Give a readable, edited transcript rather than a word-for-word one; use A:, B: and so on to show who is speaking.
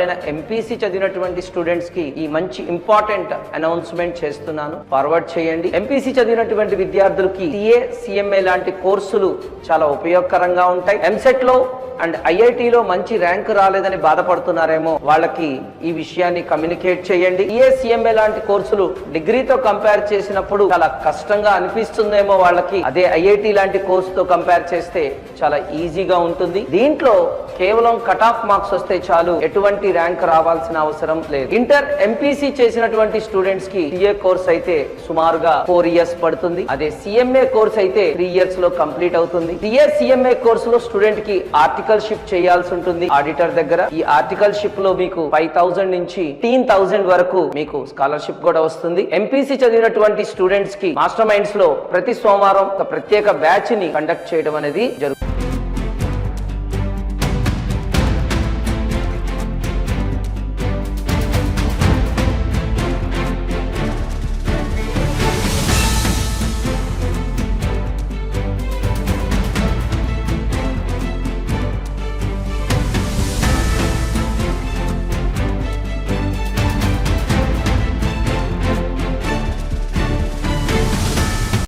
A: ఎవరైనా ఎంపీసీ చదివినటువంటి స్టూడెంట్స్ కి ఈ మంచి ఇంపార్టెంట్ అనౌన్స్మెంట్ చేస్తున్నాను, ఫార్వర్డ్ చేయండి. ఎంపీసీ చదివినటువంటి విద్యార్థులకి సిఏ, సిఎంఏ లాంటి కోర్సులు చాలా ఉపయోగకరంగా ఉంటాయి. ఎంసెట్ లో అండ్ ఐఐటిలో మంచి ర్యాంక్ రాలేదని బాధపడుతున్నారేమో వాళ్ళకి ఈ విషయాన్ని కమ్యూనికేట్ చేయండి. సిఎంఏ లాంటి కోర్సులు డిగ్రీతో కంపేర్ చేసినప్పుడు చాలా కష్టంగా అనిపిస్తుందేమో వాళ్ళకి, అదే ఐఐటి లాంటి కోర్సుతో కంపేర్ చేస్తే చాలా ఈజీగా ఉంటుంది. దీంట్లో కేవలం కట్ ఆఫ్ మార్క్స్ వస్తే చాలు, ఎటువంటి ర్యాంక్ రావాల్సిన అవసరం లేదు. ఇంటర్ ఎంపీసీ చేసినటువంటి స్టూడెంట్స్ కి సిఏ కోర్స్ అయితే సుమారుగా 4 years పడుతుంది. అదే సిఎంఏ కోర్స్ అయితే 3 years లో కంప్లీట్ అవుతుంది. సిఎంఏ కోర్సులో స్టూడెంట్ కి ఆర్టికల్షిప్ చేయాల్సి ఉంటుంది ఆడిటర్ దగ్గర. ఈ ఆర్టికల్షిప్ లో మీకు 5,000 నుంచి 15,000 వరకు మీకు స్కాలర్షిప్ కూడా వస్తుంది. ఎంపీసీ చదివినటువంటి స్టూడెంట్స్ కి మాస్టర్ మైండ్స్ లో ప్రతి సోమవారం ఒక ప్రత్యేక బ్యాచ్ ని కండక్ట్ చేయడం అనేది జరుగుతుంది.